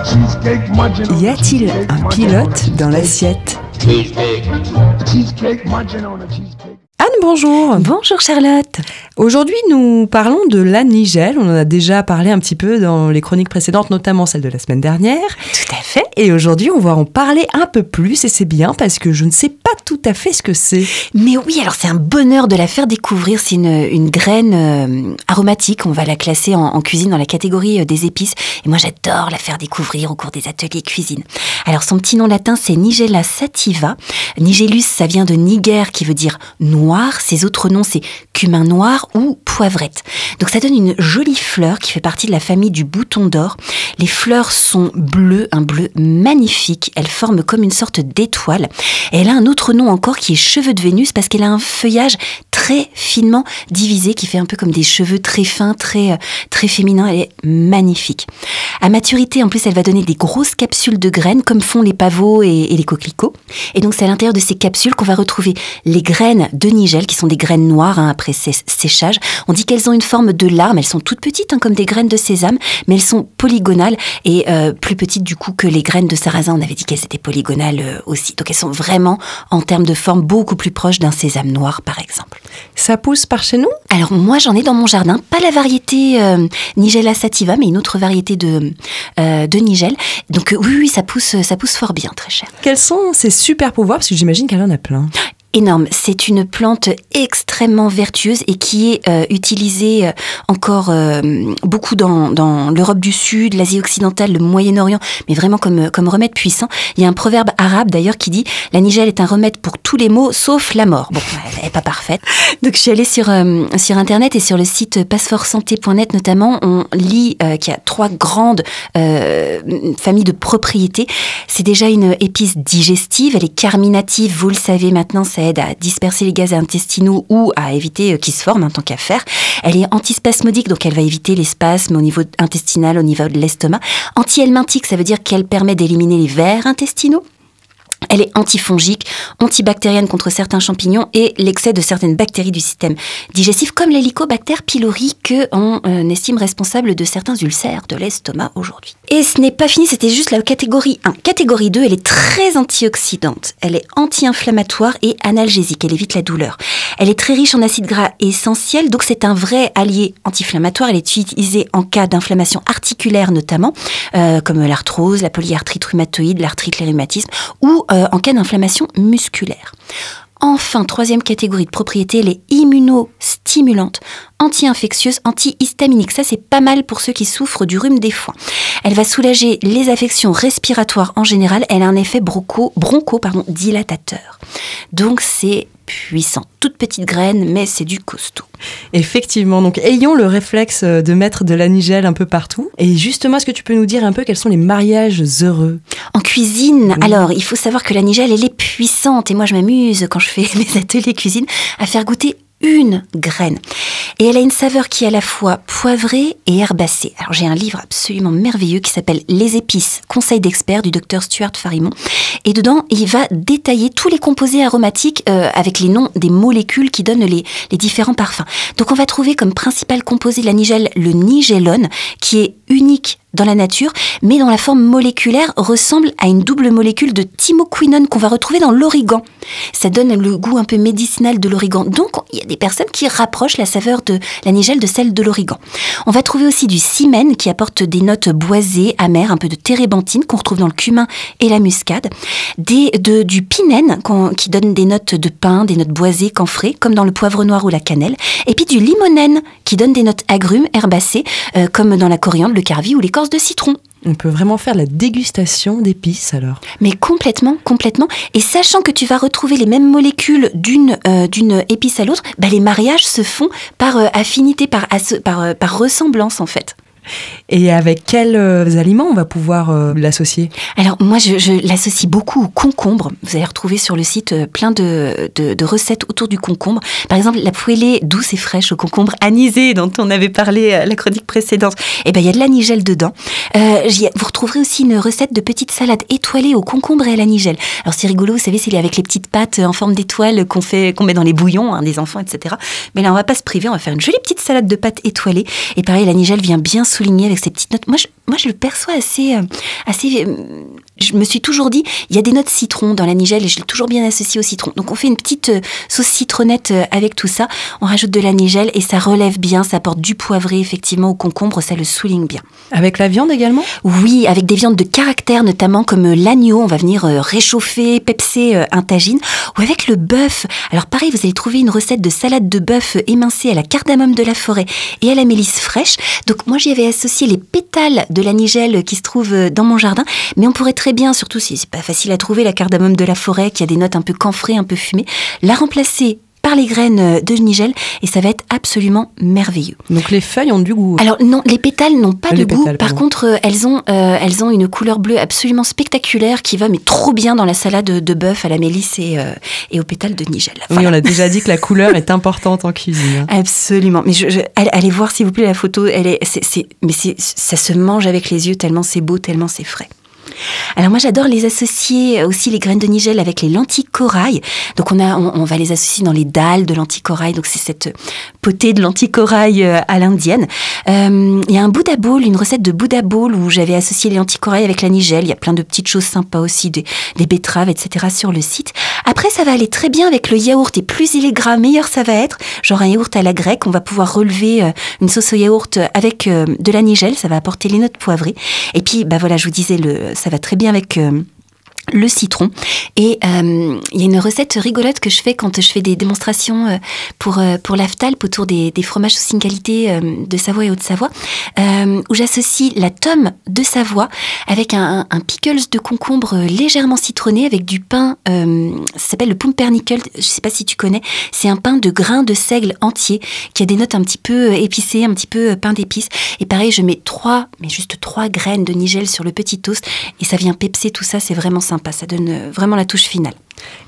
Y a-t-il un pilote dans l'assiette? Anne, bonjour. Bonjour Charlotte. Aujourd'hui, nous parlons de la nigelle. On en a déjà parlé un petit peu dans les chroniques précédentes, notamment celle de la semaine dernière. Tout à fait. Et aujourd'hui, on va en parler un peu plus et c'est bien parce que je ne sais pas tout à fait ce que c'est. Mais oui, alors c'est un bonheur de la faire découvrir. C'est une graine aromatique. On va la classer en cuisine dans la catégorie des épices. Et moi, j'adore la faire découvrir au cours des ateliers cuisine. Alors, son petit nom latin, c'est Nigella sativa. Nigellus, ça vient de niger, qui veut dire noir. Ses autres noms, c'est cumin noir ou poivrette. Donc ça donne une jolie fleur qui fait partie de la famille du bouton d'or. Les fleurs sont bleues, un bleu magnifique. Elles forment comme une sorte d'étoile. Et elle a un autre nom encore qui est cheveux de Vénus parce qu'elle a un feuillage très finement divisé qui fait un peu comme des cheveux très fins, très féminins. Elle est magnifique. À maturité, en plus, elle va donner des grosses capsules de graines comme font les pavots et les coquelicots. Et donc c'est à l'intérieur de ces capsules qu'on va retrouver les graines de nigelle qui sont des graines noires après séchage. On dit qu'elles ont une forme de larme. Elles sont toutes petites comme des graines de sésame, mais elles sont polygonales et plus petites du coup que les graines de sarrasin. On avait dit qu'elles étaient polygonales aussi. Donc elles sont vraiment en termes de forme beaucoup plus proches d'un sésame noir par exemple. Ça pousse par chez nous? Alors moi j'en ai dans mon jardin, pas la variété Nigella sativa, mais une autre variété de nigelle. Donc oui, ça pousse fort bien, très cher. Quels sont ses super pouvoirs? Parce que j'imagine qu'elle en a plein. Énorme. C'est une plante extrêmement vertueuse et qui est utilisée encore beaucoup dans l'Europe du Sud, l'Asie occidentale, le Moyen-Orient, mais vraiment comme remède puissant. Il y a un proverbe arabe d'ailleurs qui dit « La nigelle est un remède pour tous les maux sauf la mort ». Bon, elle n'est pas parfaite. Donc je suis allée sur Internet et sur le site passefortsanté.net notamment, on lit qu'il y a 3 grandes familles de propriétés. C'est déjà une épice digestive, elle est carminative, vous le savez maintenant, ça aide à disperser les gaz intestinaux ou à éviter qu'ils se forment, tant qu'à faire. Elle est antispasmodique, donc elle va éviter les spasmes au niveau intestinal, au niveau de l'estomac. Anti-helminthique, ça veut dire qu'elle permet d'éliminer les vers intestinaux. Elle est antifongique, antibactérienne contre certains champignons et l'excès de certaines bactéries du système digestif, comme l'Helicobacter pylori, qu'on estime responsable de certains ulcères de l'estomac aujourd'hui. Et ce n'est pas fini, c'était juste la catégorie 1. Catégorie 2, elle est très antioxydante. Elle est anti-inflammatoire et analgésique. Elle évite la douleur. Elle est très riche en acides gras essentiels, donc c'est un vrai allié anti-inflammatoire. Elle est utilisée en cas d'inflammation articulaire notamment, comme l'arthrose, la polyarthrite rhumatoïde, l'arthrite, les rhumatismes, ou en cas d'inflammation musculaire. Enfin, 3e catégorie de propriété, elle est immunostimulante, anti-infectieuse, antihistaminique. Ça, c'est pas mal pour ceux qui souffrent du rhume des foins. Elle va soulager les affections respiratoires en général. Elle a un effet dilatateur. Donc, c'est puissant. Toute petite graine, mais c'est du costaud. Effectivement, donc ayons le réflexe de mettre de la nigelle un peu partout. Et justement, est-ce que tu peux nous dire un peu quels sont les mariages heureux? En cuisine, alors, il faut savoir que la nigelle, elle est puissante. Et moi, je m'amuse, quand je fais mes ateliers cuisine, à faire goûter une graine. Et elle a une saveur qui est à la fois poivrée et herbacée. Alors j'ai un livre absolument merveilleux qui s'appelle Les épices, conseils d'experts du docteur Stuart Farimon. Et dedans, il va détailler tous les composés aromatiques avec les noms des molécules qui donnent les différents parfums. Donc on va trouver comme principal composé de la nigelle le nigellone, qui est unique dans la nature, mais dont la forme moléculaire ressemble à une double molécule de thymoquinone qu'on va retrouver dans l'origan. Ça donne le goût un peu médicinal de l'origan. Donc, il y a des personnes qui rapprochent la saveur de la nigelle de celle de l'origan. On va trouver aussi du cimène qui apporte des notes boisées, amères, un peu de térébenthine qu'on retrouve dans le cumin et la muscade. Du pinène qui donne des notes de pin, des notes boisées, camphrées, comme dans le poivre noir ou la cannelle. Et puis du limonène qui donne des notes agrumes, herbacées, comme dans la coriandre, le carvi ou l'écorce de citron. On peut vraiment faire la dégustation d'épices alors. Mais complètement. Et sachant que tu vas retrouver les mêmes molécules d'une épice à l'autre, les mariages se font par affinité, par ressemblance en fait. Et avec quels aliments on va pouvoir l'associer? Alors moi je l'associe beaucoup au concombre. Vous allez retrouver sur le site plein de recettes autour du concombre. Par exemple la poêlée douce et fraîche au concombre anisé dont on avait parlé à la chronique précédente. Et il y a de la nigelle dedans. Vous retrouverez aussi une recette de petites salades étoilées au concombre et à la nigelle. Alors c'est rigolo, vous savez, c'est avec les petites pâtes en forme d'étoile qu'on met dans les bouillons des enfants, etc. Mais là on va pas se priver, on va faire une jolie petite salade de pâtes étoilées. Et pareil, la nigelle vient bien souligné avec ces petites notes. Moi, je le perçois assez. Je me suis toujours dit, il y a des notes citron dans la nigelle et je l'ai toujours bien associé au citron. Donc on fait une petite sauce citronnette avec tout ça. On rajoute de la nigelle et ça relève bien, ça apporte du poivré effectivement au concombre, ça le souligne bien. Avec la viande également ? Oui, avec des viandes de caractère notamment comme l'agneau, on va venir réchauffer, pepser un tagine, ou avec le bœuf. Alors pareil, vous allez trouver une recette de salade de bœuf émincée à la cardamome de la forêt et à la mélisse fraîche. Donc moi j'y avais associé les pétales de la nigelle qui se trouvent dans mon jardin, mais on pourrait très bien, surtout si c'est pas facile à trouver, la cardamome de la forêt qui a des notes un peu camphrées, un peu fumées, la remplacer par les graines de nigelle et ça va être absolument merveilleux. Donc les feuilles ont du goût. Alors non, les pétales n'ont pas de goût. Par contre, elles ont une couleur bleue absolument spectaculaire qui va mais trop bien dans la salade de bœuf à la mélisse et aux pétales de nigelle. Voilà. Oui, on a déjà dit que la couleur est importante en cuisine. Absolument. Mais allez voir s'il vous plaît la photo. Ça se mange avec les yeux tellement c'est beau, tellement c'est frais. Alors moi j'adore les associer aussi les graines de nigelle avec les lentilles corail. Donc on va les associer dans les dalles de lentilles corail. Donc c'est cette potée de lentilles corail à l'indienne. Il y a un Buddha bowl, une recette de Buddha bowl où j'avais associé les lentilles corail avec la nigelle. Il y a plein de petites choses sympas aussi, des betteraves, etc. sur le site. Après ça va aller très bien avec le yaourt et plus il est gras, meilleur ça va être. Genre un yaourt à la grecque, on va pouvoir relever une sauce au yaourt avec de la nigelle, ça va apporter les notes poivrées. Et puis voilà, je vous disais ça va très bien avec le citron. Et il y a une recette rigolote que je fais quand je fais des démonstrations pour l'Aftalp autour des fromages sous signes-qualité de Savoie et Haute-Savoie, où j'associe la tome de Savoie avec un pickles de concombre légèrement citronné avec du pain, ça s'appelle le Pumpernickel, je sais pas si tu connais, c'est un pain de grains de seigle entier qui a des notes un petit peu épicées, un petit peu pain d'épices. Et pareil, je mets juste 3 graines de nigelle sur le petit toast et ça vient pepser tout ça, c'est vraiment sympa. Ça donne vraiment la touche finale.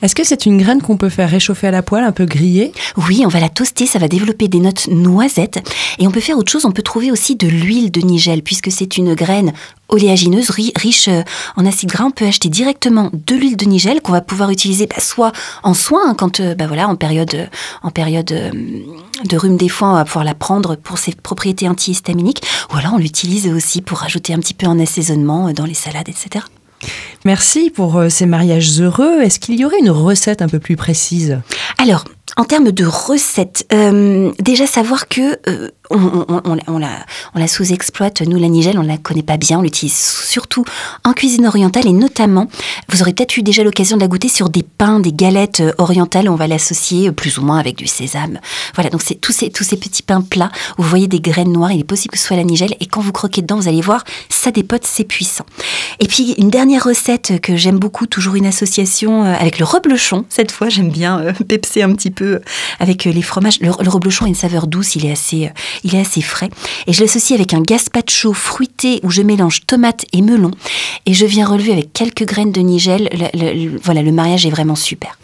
Est-ce que c'est une graine qu'on peut faire réchauffer à la poêle, un peu grillée ? Oui, on va la toaster, ça va développer des notes noisettes. Et on peut faire autre chose, on peut trouver aussi de l'huile de nigelle, puisque c'est une graine oléagineuse, riche en acides gras. On peut acheter directement de l'huile de nigelle qu'on va pouvoir utiliser soit en soin, quand en période de rhume des foins, on va pouvoir la prendre pour ses propriétés antihistaminiques, ou alors on l'utilise aussi pour rajouter un petit peu en assaisonnement dans les salades, etc. Merci pour ces mariages heureux. Est-ce qu'il y aurait une recette un peu plus précise ? Alors, en termes de recettes, déjà savoir que on la sous-exploite. Nous, la nigelle, on la connaît pas bien. On l'utilise surtout en cuisine orientale et notamment, vous aurez peut-être eu déjà l'occasion de la goûter sur des pains, des galettes orientales. On va l'associer plus ou moins avec du sésame. Voilà, donc c'est tous ces petits pains plats où vous voyez des graines noires. Il est possible que ce soit la nigelle et quand vous croquez dedans, vous allez voir, ça dépote, c'est puissant. Et puis une dernière recette que j'aime beaucoup, toujours une association avec le reblochon. Cette fois, j'aime bien pepser un petit peu avec les fromages. Le reblochon a une saveur douce, il est assez frais. Et je l'associe avec un gazpacho fruité où je mélange tomates et melon. Et je viens relever avec quelques graines de nigelle. Le mariage est vraiment super.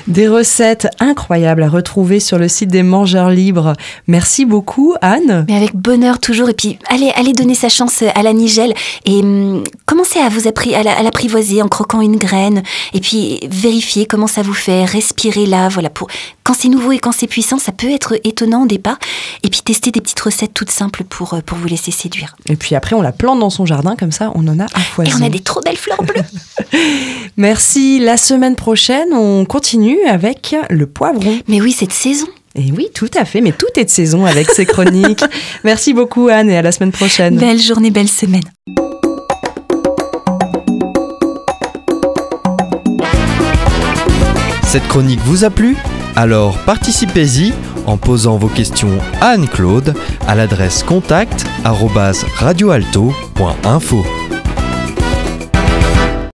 Des recettes incroyables à retrouver sur le site des Mangeurs Libres. Merci beaucoup, Anne. Mais avec bonheur toujours. Et puis, allez donner sa chance à la nigelle et commencez à à l'apprivoiser en croquant une graine. Et puis, vérifiez comment ça vous fait. Respirez là. Voilà, quand c'est nouveau et quand c'est puissant, ça peut être étonnant au départ. Et puis, testez des petites recettes toutes simples pour vous laisser séduire. Et puis après, on la plante dans son jardin. Comme ça, on en a à foison. Et on a des trop belles fleurs bleues. Merci. La semaine prochaine, on continue avec le poivron. Mais oui, cette saison. Et oui, tout à fait, mais tout est de saison avec ces chroniques. Merci beaucoup Anne et à la semaine prochaine. Belle journée, belle semaine. Cette chronique vous a plu ? Alors participez-y en posant vos questions à Anne-Claude à l'adresse contact@radioalto.info.